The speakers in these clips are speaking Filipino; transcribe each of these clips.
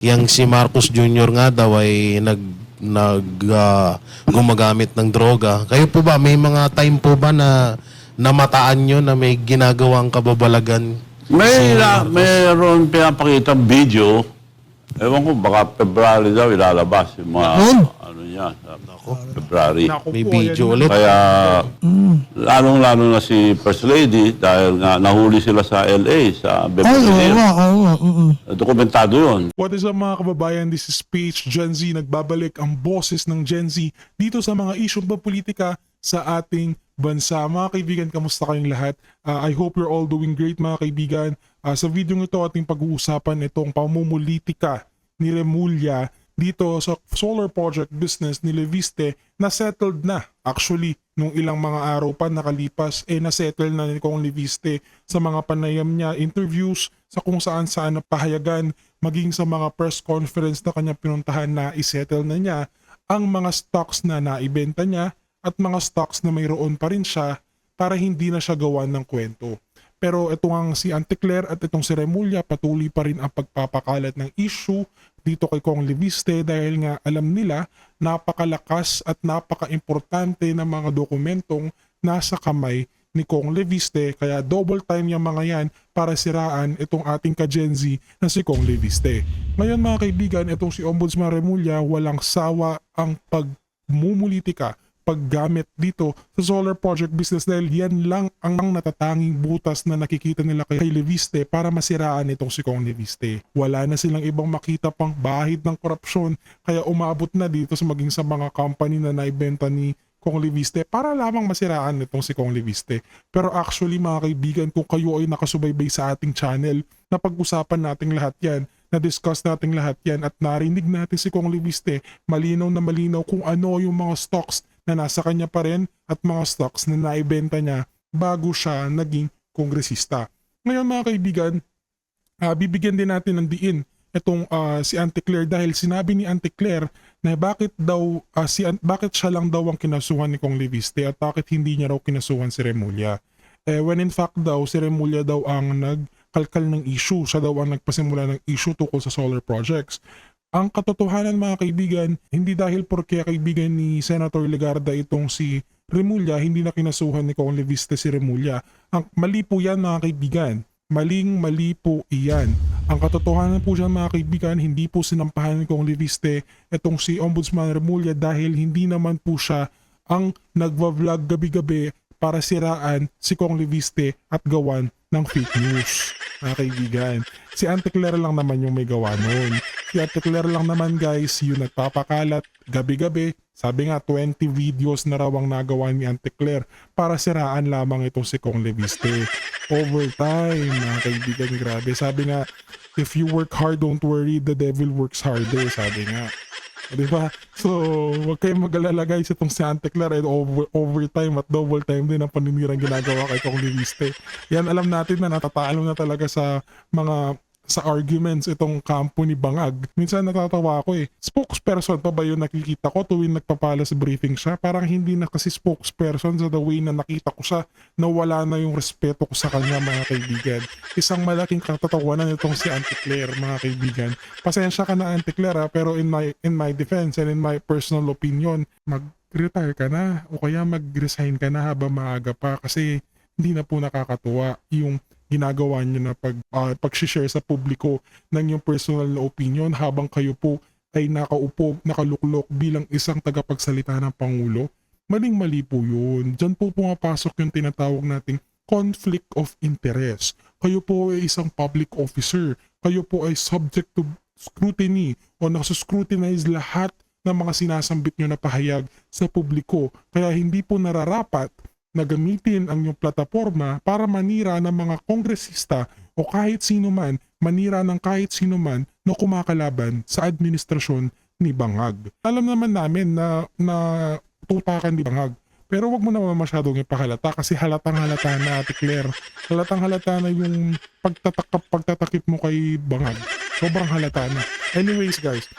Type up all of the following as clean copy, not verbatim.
Yang si Marcos Jr. nga daw ay gumagamit ng droga. Kayo po ba, may mga time po ba na namataan nyo na may ginagawang kababalagan si Marcos? Mayroon pinapakita video. Ewan ko, baka February daw ilalabas yung mga ano niya. February. May video ulit. Kaya lalong-lalo na si First Lady dahil nga nahuli sila sa LA, sa Beverly Hills. Dokumentado yun. What is up mga kababayan? This is Page Gen Z. Nagbabalik ang boses ng Gen Z dito sa mga isyong politika sa ating bansa. Mga kaibigan, kamusta kayong lahat? I hope you're all doing great mga kaibigan. Sa video ito ating pag-uusapan itong pamumulitika ni Remulla dito sa solar project business ni Leviste na settled na. Actually, nung ilang mga araw pa nakalipas, na-settle na ni Kong Leviste sa mga panayam niya, interviews, sa kung saan napahayagan, maging sa mga press conference na kanya pinuntahan na isettle na niya ang mga stocks na naibenta niya at mga stocks na mayroon pa rin siya para hindi na siya gawan ng kwento. Pero itong si Auntie Claire at itong si Remulla patuloy pa rin ang pagpapakalat ng issue dito kay Kong Leviste dahil nga alam nila napakalakas at napaka-importante ng mga dokumentong nasa kamay ni Kong Leviste, kaya double time yung mga yan para siraan itong ating ka-Gen Z na si Kong Leviste. Ngayon mga kaibigan, itong si Ombudsman Remulla walang sawa ang pagmumulitika, paggamit dito sa solar project business dahil yan lang ang natatanging butas na nakikita nila kay Leviste para masiraan itong si Kong Leviste. Wala na silang ibang makita pang bahid ng korupsyon kaya umabot na dito sa maging sa mga company na naibenta ni Kong Leviste para lamang masiraan itong si Kong Leviste. Pero actually mga kaibigan, kung kayo ay nakasubaybay sa ating channel, napag-usapan nating lahat yan, na-discuss nating lahat yan at narinig natin si Kong Leviste malinaw na malinaw kung ano yung mga stocks na nasa kanya pa rin at mga stocks na naibenta niya bago siya naging kongresista. Ngayon mga kaibigan, bibigyan din natin ng diin itong si Auntie Claire dahil sinabi ni Auntie Claire na bakit siya lang daw ang kinasuhan ni Kong Leviste at bakit hindi niya raw kinasuhan si Remulla. When in fact daw, si Remulla daw ang nagkalkal ng issue. Siya daw ang nagpasimula ng issue tungkol sa solar projects. Ang katotohanan mga kaibigan, hindi dahil porke kaibigan ni Senator Legarda itong si Remulla, hindi na kinasuhan ni Kong Leviste si Remulla. Ang mali po yan mga kaibigan. Mali po iyan. Ang katotohanan po dyan mga kaibigan, hindi po sinampahan ni Kong Leviste itong si Ombudsman Remulla dahil hindi naman po siya ang nagva-vlog gabi-gabi para siraan si Kong Leviste at gawan ng fake news. Mga kaibigan, si Auntie Claire lang naman yung may gawa noon. Si Auntie Claire lang naman guys yung nagpapakalat gabi-gabi. Sabi nga 20 videos na raw ang nagawa ni Auntie Claire para siraan lamang itong si Kong Leviste. Overtime mga kaibigan, grabe. Sabi nga, if you work hard, don't worry, the devil works harder. Sabi nga. Diba? So, huwag kayong mag-alala guys, itong si Auntie Claire ay overtime at double time din ang paninirang ginagawa kay Kong Leviste. Yan alam natin na natatalo na talaga sa mga arguments itong kampo ni Bangag. Minsan natatawa ako spokesperson pa ba yung nakikita ko tuwing nagpapala sa briefing siya? Parang hindi na kasi spokesperson sa the way na nakita ko siya na wala na yung respeto ko sa kanya mga kaibigan. Isang malaking katatawanan itong si Auntie Claire mga kaibigan. Pasensya ka na Auntie Claire pero in my defense and in my personal opinion, mag-retire ka na o kaya mag-resign ka na habang maaga pa kasi hindi na po nakakatuwa yung ginagawa nyo na pag-share sa publiko ng yung personal na opinion habang kayo po ay nakaupo, nakaluklok bilang isang tagapagsalita ng Pangulo. Maling-mali po yun. Diyan po pumapasok yung tinatawag nating conflict of interest. Kayo po ay isang public officer. Kayo po ay subject to scrutiny o nasuscrutinize lahat ng mga sinasambit nyo na pahayag sa publiko. Kaya hindi po nararapat na gamitin ang iyong plataforma para manira ng mga kongresista o kahit sino man, manira ng kahit sino man na kumakalaban sa administrasyon ni Bangag. Alam naman namin na tutakan ni Bangag. Pero wag mo naman masyadong ipahalata kasi halatang-halata na Ate Claire. Halatang-halata na yung pagtatakip mo kay Bangag. Sobrang halata na. Anyways guys,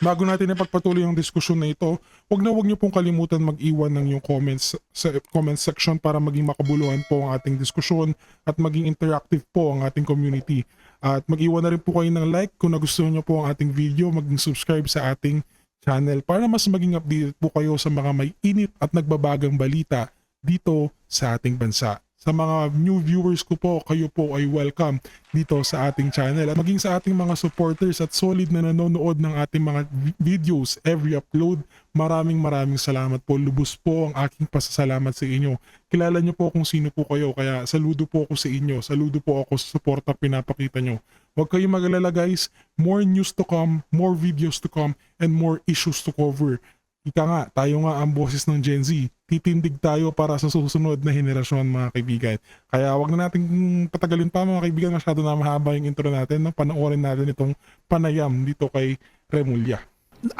bago natin ipagpatuloy ang diskusyon na ito, wag niyo pong kalimutan mag-iwan ng yung comments sa comment section para maging makabuluhan po ang ating diskusyon at maging interactive po ang ating community. At mag-iwan na rin po kayo ng like kung nagustuhan nyo po ang ating video, mag-subscribe sa ating channel para mas maging updated po kayo sa mga may init at nagbabagang balita dito sa ating bansa. Sa mga new viewers ko po, kayo po ay welcome dito sa ating channel. At maging sa ating mga supporters at solid na nanonood ng ating mga videos every upload, maraming salamat po. Lubos po ang aking pasasalamat sa inyo. Kilala niyo po kung sino po kayo, kaya saludo po ako sa inyo. Saludo po ako sa suporta pinapakita nyo. Huwag kayong mag-alala guys, more news to come, more videos to come, and more issues to cover. Ika nga, tayo nga ang boses ng Gen Z. Titindig tayo para sa susunod na henerasyon mga kaibigan. Kaya wag na natin patagalin pa mga kaibigan. Masyado na mahaba yung intro natin. No? Panoorin natin itong panayam dito kay Remulla.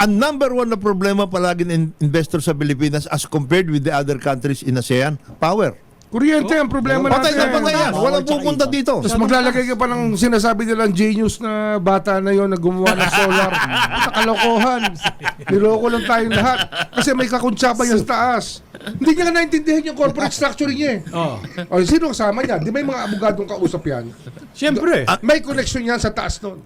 Ang number one na problema palagi ng investor sa Pilipinas as compared with the other countries in ASEAN, power. Kuryente ang problema Patay natin. na patay yan. Walang pupunta dito. Tapos maglalagay ka pa ng sinasabi nilang genius na bata na yon na gumawa ng solar. Kalokohan. Niloko lang tayong lahat. Kasi may kakuntsaba yan sa taas. Hindi niya nga naintindihan yung corporate structure niya eh. O, sino kasama niya? Di may mga abogadong kausap yan? Siyempre. May connection yan sa taas nun.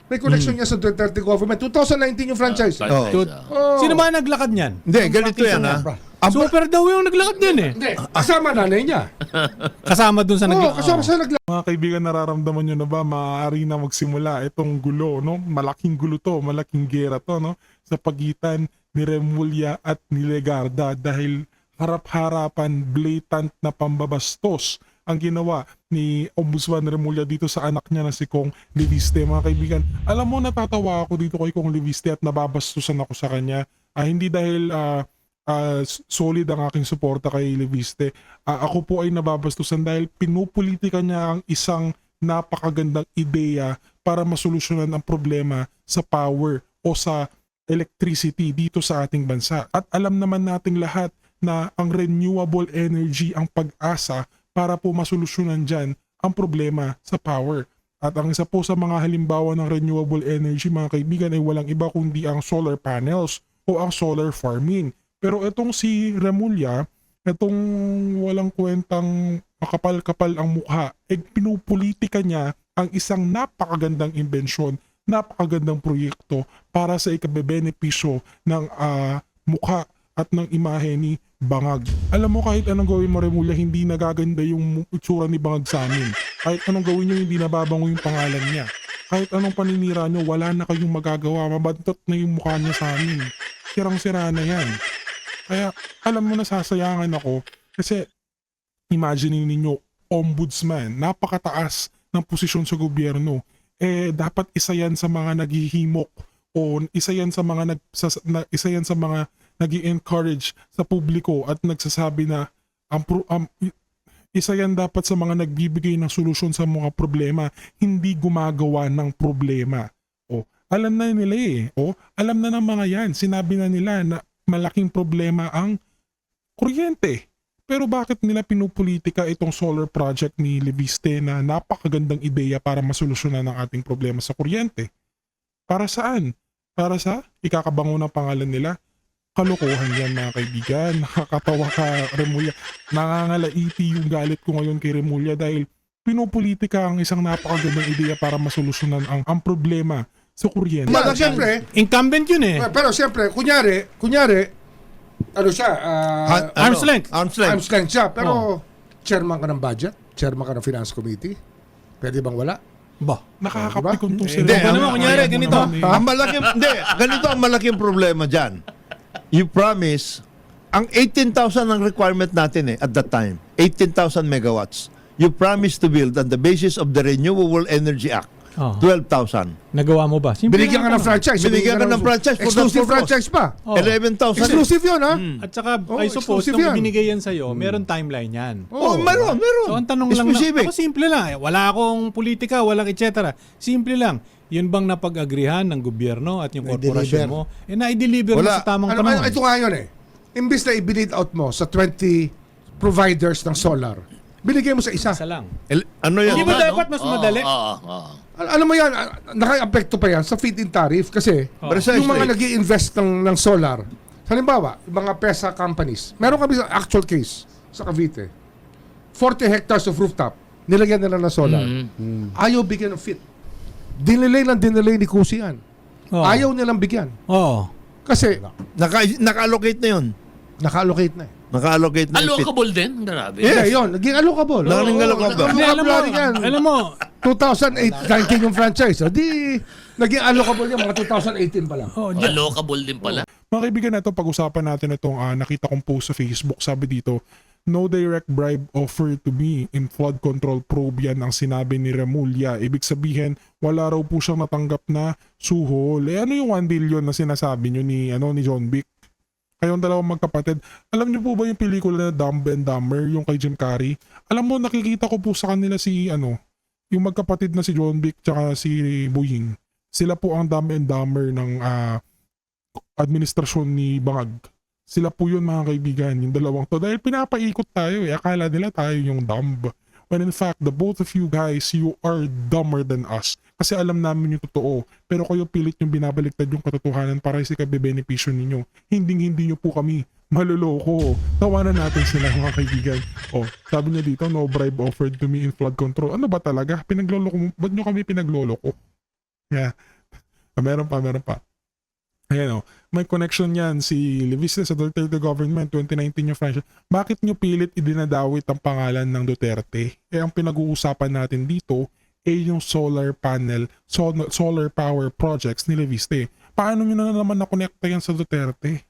May connection yan sa Duterte government. 2019 yung franchise. Oh. Oh. Sino ba naglakad niyan? Hindi, ganito yan ha. Super daw yung naglakad niyan eh. Hindi, kasama nanay niya. Kasama dun sa Oo, naglakad. kasama sa nagla. Mga kaibigan, nararamdaman nyo na ba maaari na magsimula itong gulo, no? Malaking gulo to, malaking gera to, no? Sa pagitan ni Remulla at ni Legarda dahil harap-harapan, blatant na pambabastos ang ginawa ni Ombudsman Remulla dito sa anak niya na si Kong Leviste. Mga kaibigan, alam mo, natatawa ako dito kay Kong Leviste at nababastusan ako sa kanya. Hindi dahil solid ang aking suporta kay Leviste. Ako po ay nababastusan dahil pinupolitika niya ang isang napakagandang ideya para masolusyonan ang problema sa power o sa electricity dito sa ating bansa. At alam naman nating lahat na ang renewable energy ang pag-asa para po masolusyonan dyan ang problema sa power. At ang isa po sa mga halimbawa ng renewable energy mga kaibigan ay walang iba kundi ang solar panels o ang solar farming. Pero itong si Remulla, itong walang kwentang makapal-kapal ang mukha, pinupolitika niya ang isang napakagandang imbensyon, napakagandang proyekto para sa ikabebenepisyo ng mukha at ng imahe ni Bangag. Alam mo, kahit anong gawin mo Remulla, hindi nagaganda yung itsura ni Bangag sa amin. Kahit anong gawin nyo, hindi nababango yung pangalan niya. Kahit anong paninira nyo, wala na kayong magagawa. Mabantot na yung mukha niya sa amin. Sirang-sira na yan. Kaya alam mo, nasasayangan ako kasi imagine ninyo, ombudsman, napakataas ng posisyon sa gobyerno. Dapat isa yan sa mga naghihimok o isa yan sa mga nag-i-encourage sa publiko at nagsasabi na isa yan dapat sa mga nagbibigay ng solusyon sa mga problema, hindi gumagawa ng problema. Alam na nila alam na ng mga yan, sinabi na nila na malaking problema ang kuryente. Pero bakit nila pinupolitika itong solar project ni Leviste na napakagandang ideya para masolusyonan ang ating problema sa kuryente? Para saan? Para sa ikakabango ng pangalan nila? Kalokohan yan mga kaibigan. Nakakatawa ka Remulla. Nangangalaiti yung galit ko ngayon kay Remulla dahil pinupolitika ang isang napakagandang ideya para masolusyonan ang problema sa kuryente. Pero siyempre, Incumbent yun eh. pero siyempre, kunyari, ano siya, Arm's length. Arm's length. arm's length siya, pero chairman ka ng budget, chairman ka ng finance committee, pwede bang wala? Ba? Nakakapikon tong Hindi, sila. ano naman, kunyari, ganito. Ganito ang malaking problema dyan. You promise, ang 18,000 ang requirement natin at that time, 18,000 megawatts. You promise to build on the basis of the Renewable Energy Act, 12,000. Nagawa mo ba? Simple Binigyan ka lang ng franchise. Binigyan ka ng franchise for that Exclusive purpose. franchise pa. 11,000. Exclusive yun, ha? At saka, Oh, I suppose, exclusive nung yan. binigay yan sa'yo, meron timeline yan. Oh, meron. So, ang tanong lang Specific. ako simple lang. Wala akong politika, walang etc. Simple lang. Yun bang napag-agrihan ng gobyerno at yung korporasyon mo? Na-deliver mo Wala. sa tamang panahon. Ito nga yun Imbis na i-bid out mo sa 20 providers ng solar, binigay mo sa isa. Isa lang. Ano yan? Hindi ba dapat mas madali? Alam mo yan, naka-apekto pa yan sa feed-in tariff kasi Precisely. yung mga nag-i-invest ng solar, halimbawa, yung mga PESA companies, meron kami sa actual case sa Cavite, 40 hectares of rooftop, nilagyan nila ng solar. Ayaw bigyan ng fit. Dinelay ni Kusian. Oo. Ayaw nilang bigyan. Oo. Kasi Naka-allocate na yun. naka-allocate na eh. Naka-allocate na. Allocable din? Grabe. Yeah, yun. Naging allocable. Naging allocable. Hindi, Allocable yan. alam mo, 2008, ranking yung franchise. O di, naging allocable yan mga 2018 pa lang. Allocable din pala. Mga kaibigan, na ito, pag-usapan natin itong nakita kong post sa Facebook. Sabi dito, no direct bribe offered to me in flood control probe, yan ang sinabi ni Remulla. Ibig sabihin, wala raw po siyang natanggap na suhol. Ano yung 1 billion na sinasabi nyo ni John Wick? Kayong dalawang magkapatid. Alam niyo po ba yung pelikula na Dumb and Dumber, yung kay Jim Carrey? Alam mo, nakikita ko po sa kanila yung magkapatid na si John Wick tsaka si Boying. Sila po ang Dumb and Dumber ng administrasyon ni Bangag. Sila po yun, mga kaibigan, yung dalawang to. Dahil pinapaikot tayo akala nila tayo yung dumb. When in fact, the both of you guys, you are dumber than us. Kasi alam namin yung totoo. Pero kayo pilit yung binabaliktad yung katotohanan para sa kabebenepisyo ninyo. Hindi nyo po kami maluloko. Tawanan natin sila, mga kaibigan. Sabi niya dito, no bribe offered to me in flood control. Ano ba talaga? Pinagloloko mo? Ba't nyo kami pinagloloko? Yeah. Meron pa. Ayan may connection yan si Leviste sa Duterte government 2019 yung franchise. Bakit nyo pilit idinadawit ang pangalan ng Duterte? Ang pinag-uusapan natin dito ay yung solar panel, solar power projects ni Leviste. Paano nyo na naman na-connecta yan sa Duterte?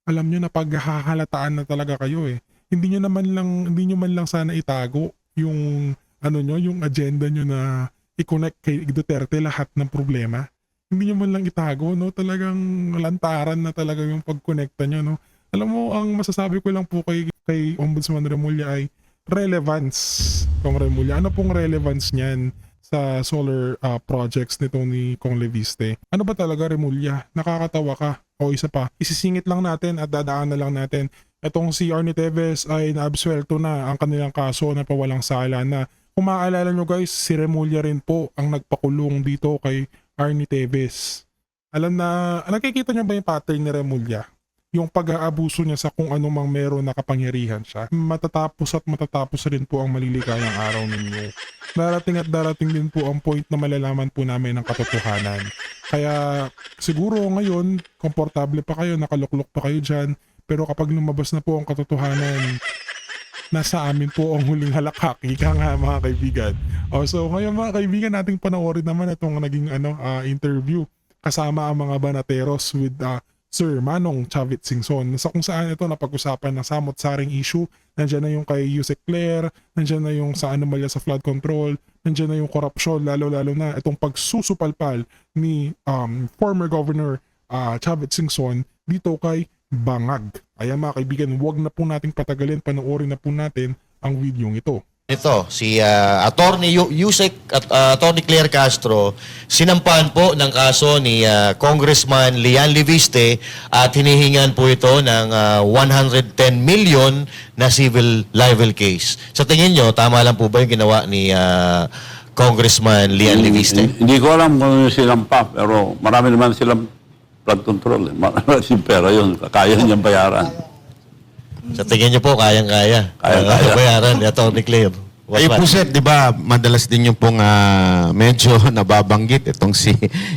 Alam nyo na paghahalataan na talaga kayo Hindi nyo man lang sana itago yung yung agenda nyo na i-connect kay Duterte lahat ng problema. Hindi nyo man lang itago, talagang lantaran na talaga yung pag-connecta nyo, Alam mo, ang masasabi ko lang po kay Ombudsman Remulla ay relevance. Kong Remulla, ano pong relevance niyan sa solar projects nito ni Kong Leviste? Ano ba talaga, Remulla? Nakakatawa ka. O isa pa, isisingit lang natin at dadaan na lang natin. Itong si Arnie Teves ay naabsuelto na ang kanilang kaso na pawalang sala na. Kung maaalala nyo guys, si Remulla rin po ang nagpakulong dito kay Arnie Teves. Nakikita niyo ba yung pattern ni Remulla? Yung pag-aabuso niya sa kung anumang meron na kapangyarihan siya. Matatapos rin po ang maliligayang araw ninyo. Darating din po ang point na malalaman po namin ang katotohanan. Kaya siguro ngayon, komportable pa kayo, nakaluklok pa kayo dyan. Pero kapag lumabas na po ang katotohanan, nasa amin po ang huling halakhak. Ika nga, mga kaibigan. So ngayon, mga kaibigan, nating panoorin naman itong naging interview kasama ang mga banateros with Sir Manong Chavit Singson. Sa kung saan ito napag-usapan ng samot-saring issue. Nandiyan na yung kay Yusek Claire, nandiyan na yung sa anomalya sa flood control, nandiyan na yung korupsyon, lalo-lalo na itong pagsusupalpal ni former Governor Chavit Singson dito kay Bangag. Ayan mga kaibigan, huwag na po nating patagalin, panoorin na po natin ang video ito. Ito, si Attorney Yusek at Attorney Claire Castro, sinampahan po ng kaso ni Congressman Lian Leviste at hinihingan po ito ng 110 million na civil libel case. Sa tingin nyo, tama lang po ba yung ginawa ni Congressman Lian Leviste? Hindi ko alam kung sinampa, pero marami naman silang flood control. Marami pera yun, kaya niyang bayaran. Sa tingin nyo po, kayang-kaya. Kayang-kaya. Bayaran ni Attorney Claire. Ay po sir, di ba madalas din yung pong medyo nababanggit itong si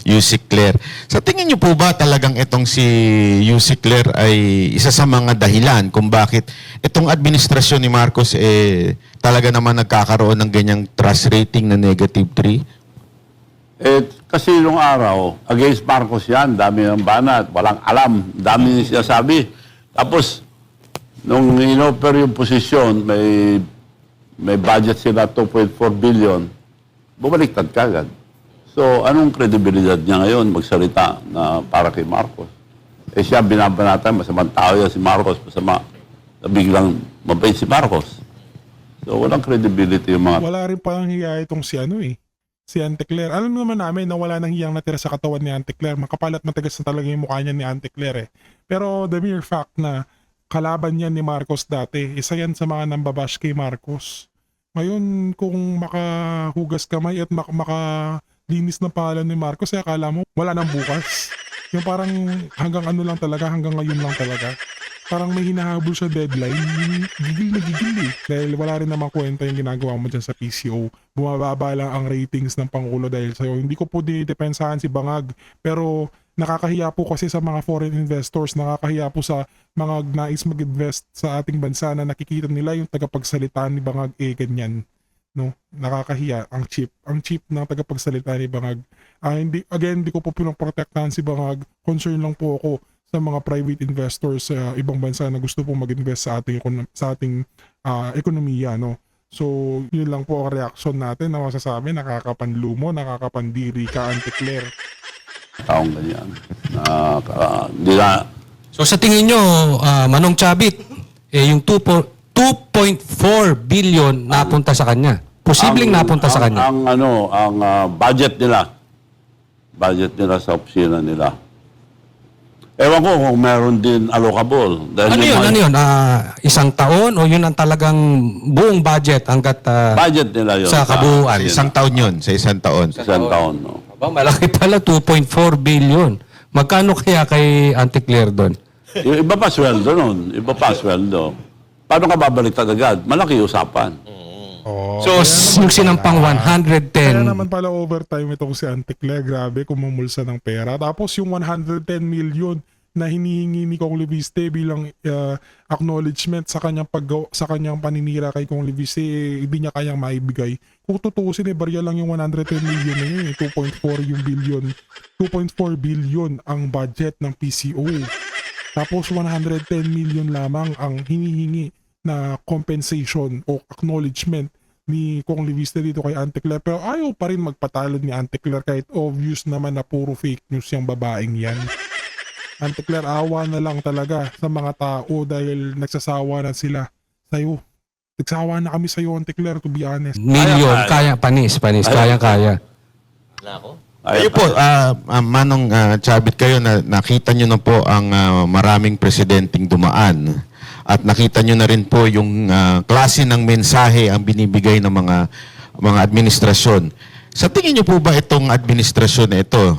Yusek Claire. Sa tingin niyo po ba talagang itong si Yusek Claire ay isa sa mga dahilan kung bakit itong administrasyon ni Marcos talaga naman nagkakaroon ng ganyang trust rating na -3? Kasi nung araw, against Marcos yan, dami ng banat, walang alam, dami siya sabi. Tapos, nung in-offer yung posisyon, may budget sila 2.4 billion, bumaliktad kagad. So, anong kredibilidad niya ngayon magsalita na para kay Marcos? Siya binabanatan, masamang tao yan si Marcos, masama na biglang mabait si Marcos. So, walang credibility yung mga... Wala rin palang hiya itong si Ante Claire. Alam naman namin na wala nang hiyang natira sa katawan ni Ante Claire. Makapalat matigas na talaga yung mukha niya ni Ante Claire Pero the mere fact na kalaban yan ni Marcos dati, isa yan sa mga nambabash kay Marcos. Ngayon, kung makahugas kamay at makalinis ng pangalan ni Marcos, akala mo wala nang bukas. Yung parang hanggang ano lang talaga, hanggang ngayon lang talaga. parang may hinahabol sa deadline, gigil na gigil eh. Dahil wala rin naman kwenta yung ginagawa mo dyan sa PCO. Bumababa lang ang ratings ng Pangulo dahil sa'yo. Hindi ko po didepensahan si Bangag, pero nakakahiya po kasi sa mga foreign investors, nakakahiya po sa mga nais mag-invest sa ating bansa na nakikita nila yung tagapagsalita ni Bangag ganyan. No, nakakahiya, ang cheap ng tagapagsalita ni Bangag. Hindi ko po pinoprotektahan si Bangag. Concern lang po ako sa mga private investors sa ibang bansa na gusto pong mag-invest sa ating ekonomiya, no. So, yun lang po ang reaction natin na masasabi, nakakapanlumo, nakakapandiri ka, Auntie Claire. Taong ganyan. Hindi na, So sa tingin nyo, Manong Chavit, yung 2.4 billion napunta sa kanya. Posibleng napunta sa kanya. Ang budget nila sa opisina nila. Ewan ko kung meron din allocable. Dahil Ano yun? Isang taon o yun ang talagang buong budget hanggat budget nila yun. sa kabuuan? Isang taon yun, sa isang taon. Isang taon, no? Aba, malaki pala, 2.4 billion. Magkano kaya kay Auntie Claire doon? Yung iba pa sweldo nun. Iba pa sweldo. Paano ka babaliktad agad? Malaki usapan. So, yung sinampang Kaya 110, naman pala overtime itong si Auntie Claire, grabe, kumumulsa ng pera. Tapos yung 110 million na hinihingi ni Kong Leviste bilang acknowledgement sa kanyang paninira kay Kong Leviste, hindi niya kayang maibigay. Kung tutuusin, barya lang yung 110 million na yun, 2.4 yung billion. 2.4 billion ang budget ng PCO. Tapos 110 million lamang ang hinihingi na compensation o acknowledgement ni Kong Leviste dito kay Auntie Claire. Pero ayaw pa rin magpatalo ni Auntie Claire kahit obvious naman na puro fake news yung babaeng yan. Auntie Claire, awa na lang talaga sa mga tao dahil nagsasawa na sila sa'yo. Nagsawa na kami sa'yo, Auntie Claire, to be honest. million, kaya, panis, kaya. Kayo po, Manong Chavit, kayo na nakita nyo na po ang maraming presidenteng dumaan. At nakita nyo na rin po yung klase ng mensahe ang binibigay ng mga administrasyon. Sa tingin nyo po ba itong administrasyon na ito,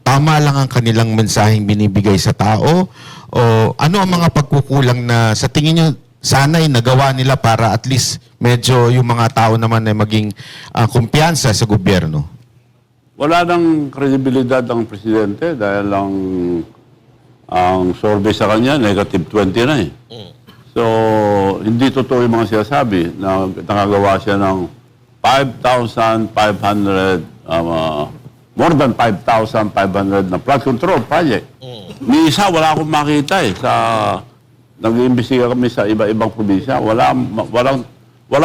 tama lang ang kanilang mensaheng binibigay sa tao? O ano ang mga pagkukulang na sa tingin nyo sana'y nagawa nila para at least medyo yung mga tao naman ay maging kumpiyansa sa gobyerno? Wala nang kredibilidad ang presidente dahil ang survey sa kanya, negative 20 na eh. So, hindi totoo yung mga sinasabi na nakagawa siya ng 5,500, more than 5,500 na flood control project. Ni isa, wala akong makita eh. Nag-iimbestiga kami sa iba-ibang probinsya. Wala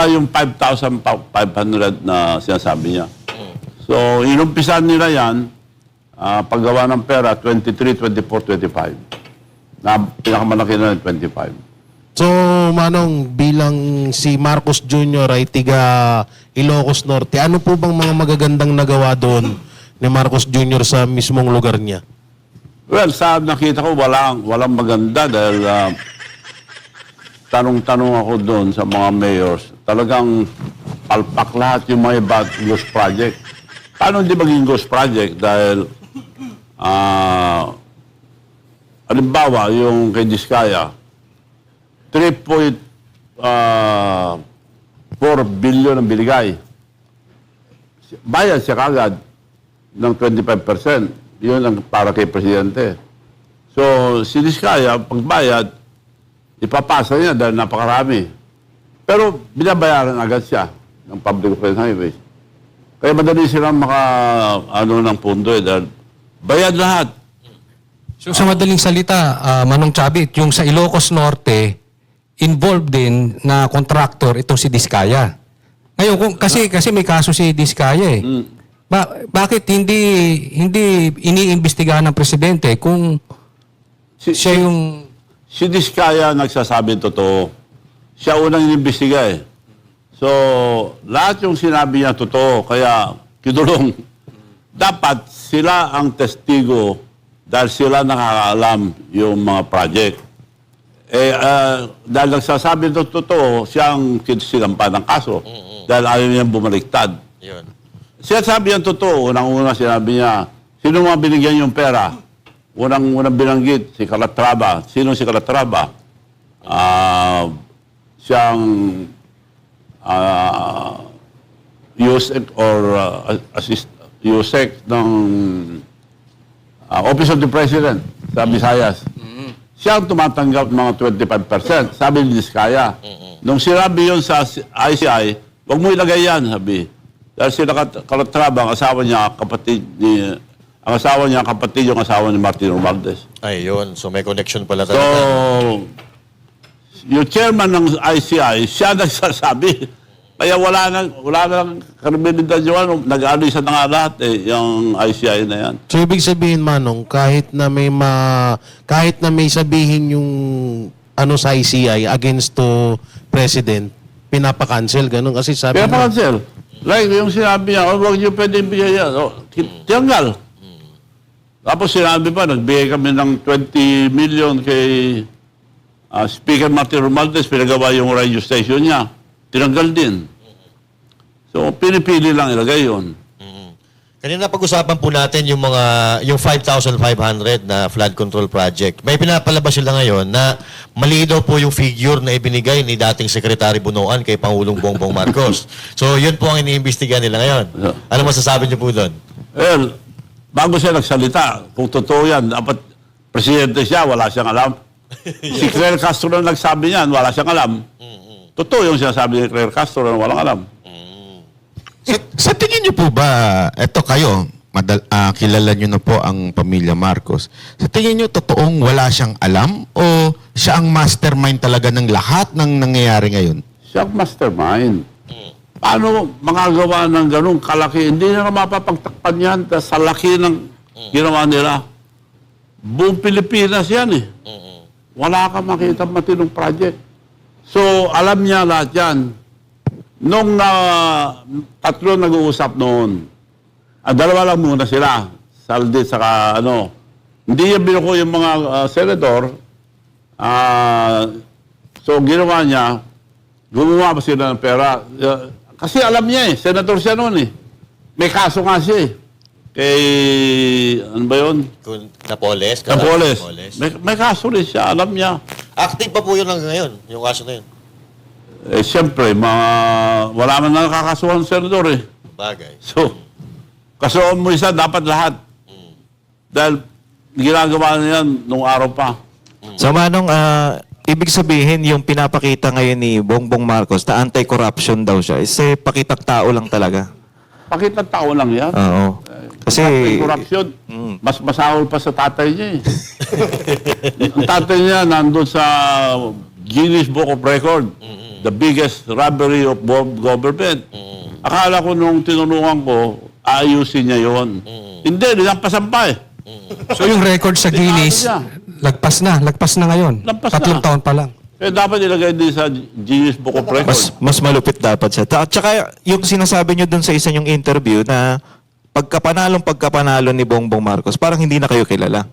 yung 5,500 na sinasabi niya. So, inumpisan nila yan, paggawa ng pera, 23, 24, 25. Na pinakamalaki na 25. So, Manong, bilang si Marcos Jr. ay tiga Ilocos Norte, ano po bang mga magagandang nagawa doon ni Marcos Jr. sa mismong lugar niya? Well, sa nakita ko, walang maganda dahil tanong-tanong ako doon sa mga mayors. Talagang palpak lahat yung mga ghost project. Paano hindi maging ghost project? Dahil, halimbawa, yung kay Diskaya, 3.4 billion ang binigay. Bayad siya kagad ng 25%. Yun ang para kay Presidente. So, si Diskaya, pagbayad, ipapasa niya dahil napakarami. Pero binabayaran agad siya ng Public Offense Highways. Kaya madali silang ng pundo dahil bayad lahat. So sa madaling salita, Manong Chavit, yung sa Ilocos Norte, involved din na contractor itong si Diskaya. Ngayon, kasi may kaso si Diskaya eh. Bakit hindi iniimbestigahan ng presidente kung siya yung... Si Diskaya nagsasabi totoo. Siya unang inimbestiga eh. So, lahat yung sinabi niya totoo, kaya kinulong. Dapat sila ang testigo dahil sila nakakaalam yung mga project. Dahil nagsasabi ng totoo, siya ang sinampa ng kaso. Dahil ayaw niyang bumaliktad. Yun. Siya sabi ang totoo, unang-una sinabi niya, sino mga binigyan yung pera? unang binanggit, si Calatrava. Sino si Calatrava? Siyang USEC or USEC ng Office of the President sa Visayas. Siya ang tumatanggap ng mga 25%. Sabi ni Diskaya. Nung sinabi yun sa ICI, huwag mo ilagay yan, sabi. Dahil sila Calatrava, ang asawa niya, kapatid yung asawa ni Martin Romualdez. Ayun, so may connection pala So, talaga. yung chairman ng ICI, siya nagsasabi. Kaya wala nang kredibilidad yun. Nag-alisa na nga lahat yung ICI na yan. So ibig sabihin, Manong, kahit na may sabihin yung sa ICI against to president, pinapa-cancel, ganun. Kasi sabi Kaya pa-cancel. Like yung sinabi niya, huwag niyo pwede bigay yan. Tiyanggal. Tapos sinabi pa, nagbigay kami ng 20 million kay Speaker Martin Romualdez, pinagawa yung radio station niya. Tinanggal din. So, pinipili lang ilagay yun. Kanina pag-usapan po natin yung 5,500 na flood control project. May pinapalabas sila ngayon na mali daw po yung figure na ibinigay ni dating Secretary Bunoan kay Pangulong Bongbong Marcos. So, yun po ang iniimbestigahan nila ngayon. Ano masasabi niyo po doon? Well, bago siya nagsalita, kung totoo yan, dapat presidente siya, wala siyang alam. Si Claire Castro na nagsabi niyan, wala siyang alam. Totoo yung sinasabi ni Claire Castro na walang alam. Sa tingin niyo po ba, eto kayo, kilala niyo na po ang pamilya Marcos. Sa tingin niyo, totoong wala siyang alam o siya ang mastermind talaga ng lahat ng nangyayari ngayon? Siya ang mastermind. Paano makagawa ng ganung kalaki? Hindi na mapapagtakpan yan sa laki ng ginawa nila. Buong Pilipinas yan eh. Wala ka makita matinong project. So, alam niya lahat yan. Nung tatlo nag-uusap noon, dalawa lang muna sila. Saldi saka hindi niya binuko yung mga senador. So, ginawa niya, gumawa pa sila ng pera. Kasi alam niya senador siya noon eh. May kaso nga siya eh. Kay, ano ba yun? Napoles? Napoles. May kaso rin siya, alam niya. Active pa po yun hanggang ngayon, yung kaso na yun. Siyempre, wala man na nakakasuhan ng senador eh. Bagay. So, kasuhan mo isa, dapat lahat. Dahil ginagawa na yan nung araw pa. So Manong, ibig sabihin yung pinapakita ngayon ni Bongbong Marcos na anti-corruption daw siya, pakitang tao lang talaga. Pakitang tao lang yan. Oo. Kasi, Corruption, mas masahol pa sa tatay niya eh. Ang tatay niya nandun sa Guinness Book of Record. The biggest robbery of government. Akala ko nung tinulungan ko, ayusin niya yon. Hindi, nilampasan pa eh. So yung record sa Guinness, lagpas na ngayon. Lagpas Tatlong na. taon pa lang. Dapat ilagay din sa Guinness Book of Record. mas malupit dapat siya. At saka, yung sinasabi niyo dun sa isa niyong interview na pagkapanalo ni Bongbong Marcos, parang hindi na kayo kilala.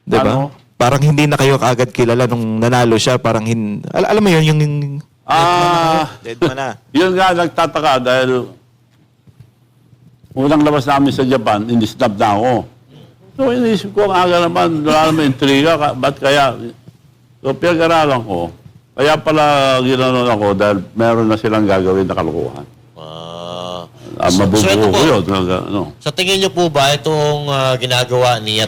Diba? Ano? Parang hindi na kayo kaagad kilala nung nanalo siya. Parang alam mo yun, yung dead man na. Yun nga nagtataka dahil unang labas namin sa Japan, in-snap na ako. So iniisip ko, ang aga naman, wala naman intriga, ba't kaya? So pinag-aralan ko, kaya pala ginanon ako dahil meron na silang gagawin na kalukuhan. Mabubuo ko yun. Sa tingin niyo po ba itong ginagawa ni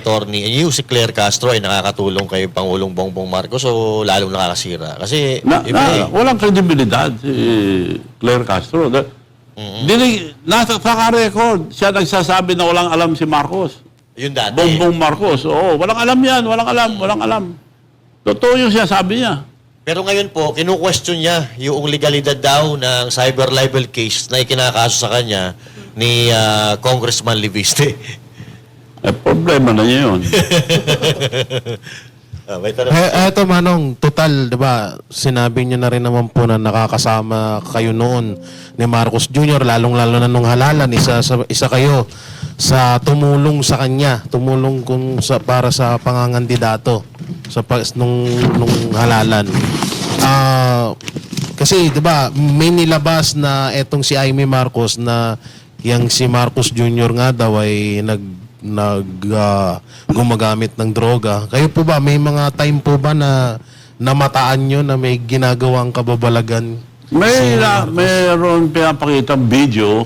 si Claire Castro ay nakakatulong kay Pangulong Bongbong Marcos o lalong nakakasira? Kasi walang kredibilidad si Claire Castro. Nasa record siya nagsasabi na walang alam si Marcos. Yun dati. Bongbong Marcos. Oo, walang alam yan. Walang alam. Totoo yung sinasabi niya. Pero ngayon po, kinu-question niya yung legalidad daw ng cyber libel case na ikinakaso sa kanya ni Congressman Leviste. Problema na niya yun. Eto Manong, total, di ba, sinabi niyo na rin naman po na nakakasama kayo noon ni Marcos Jr., lalong-lalo na nung halalan, isa kayo sa tumulong sa kanya, para sa pangangandidato nung halalan. Kasi 'di ba, may nilabas na etong si Amy Marcos na yang si Marcos Jr. nga daw ay gumagamit ng droga. Kayo po ba, may mga time po ba na namataan nyo na may ginagawang kababalagan? Mayroon pinapakita video.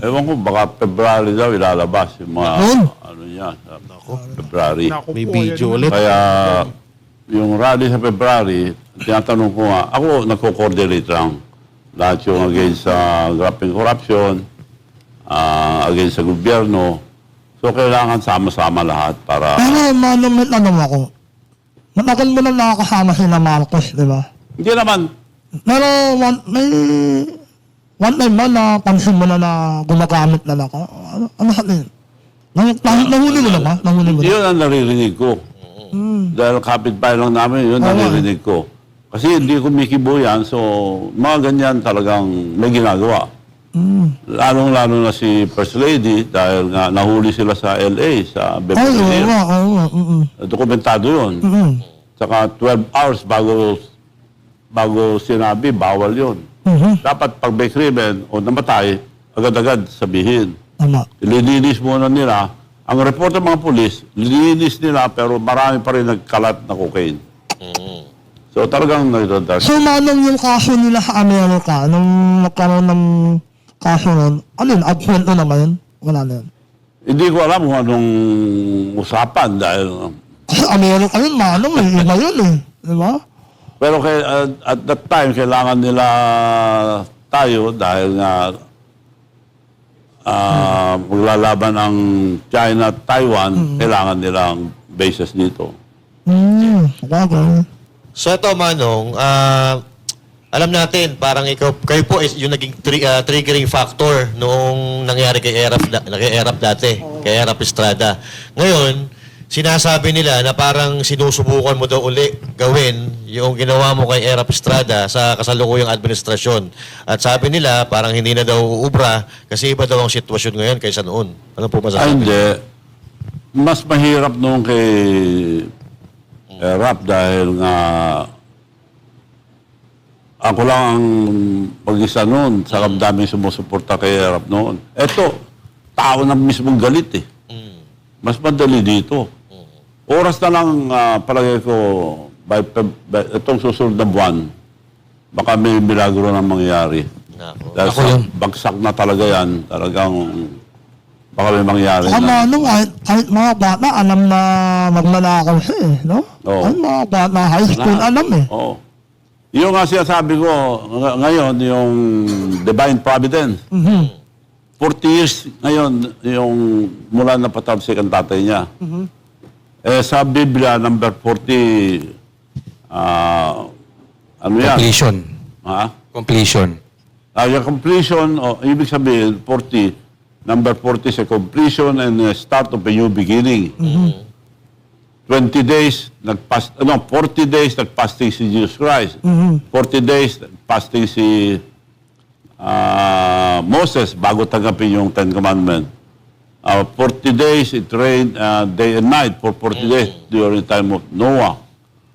Ewan ko, baka February daw ilalabas yung mga ano niya. February. Naku May po, video yan ulit. Kaya yung rally sa February, tinatanong ko nga, ako nagko-coordinate lang. Lahat yung against sa grabbing corruption, against sa gobyerno. So kailangan sama-sama lahat para... Pero may tanong ako. Matagal mo na nakakasama sila Marcos, di ba? Hindi naman. Pero one time ba na pansin mo na gumagamit na ako? Ano sa tingin? Nahuli mo na ba? Nahuli mo na? Yun ang naririnig ko. Dahil kapitbahay lang namin, yun naririnig ko. Kasi hindi ko mikibo yan, so mga ganyan talagang may ginagawa. Lalong-lalo na si First Lady dahil nga nahuli sila sa LA, sa Ay, Beverly Hills. oo. Dokumentado yun. Saka 12 hours bago sinabi, bawal yun. Dapat pag may krimen o namatay, agad-agad sabihin. Tama. Lilinis muna nila. Ang report ng mga pulis, lilinis nila pero marami pa rin nagkalat na cocaine. So talagang nagdadash. So, manong yung kaso nila sa Amerika, nung nagkaroon ng kaso nun, absent na naman yun? Wala na yun. Hindi ko alam kung anong usapan dahil... Kasi Amerika yun, manong, iba yun eh. Di ba? Pero at that time, kailangan nila tayo dahil nga maglalaban ang China at Taiwan, kailangan nilang bases dito. Sabagay. So ito, Manong, alam natin, parang kayo po is yung naging triggering factor noong nangyari kay Erap dati, kay Erap Estrada. Ngayon, sinasabi nila na parang sinusubukan mo daw uli gawin yung ginawa mo kay Erap Estrada sa kasalukuyang administrasyon. At sabi nila, parang hindi na daw uubra kasi iba daw ang sitwasyon ngayon kaysa noon. Ano po masasabi? Hindi. Mas mahirap noong kay Erap dahil nga ako lang ang mag-isa noon sa daming sumusuporta kay Erap noon. Eto, tao na mismong galit eh. Mas madali dito. Oras na lang palagay ko itong susunod na buwan, baka may milagro na mangyayari. Dahil bagsak na talaga yan, talagang baka may mangyayari na. Manong, kahit mga bata, alam na magmanakaw siya eh, no? Oo. Kahit mga bata, high school, alam eh. Oo. Yung nga sinasabi ko ngayon, yung Divine Providence. 40 years ngayon, yung mula na patapsik ang tatay niya. Sa Biblia, number 40, ano yan? Completion. Ha? Completion. Yung completion, ibig sabihin, 40, number 40 is a completion and a start of a new beginning. 20 days, 40 days nagpasting si Jesus Christ. 40 days nagpasting si Moses bago tanggapin yung Ten Commandments. 40 days it rained day and night for 40 days during the time of Noah.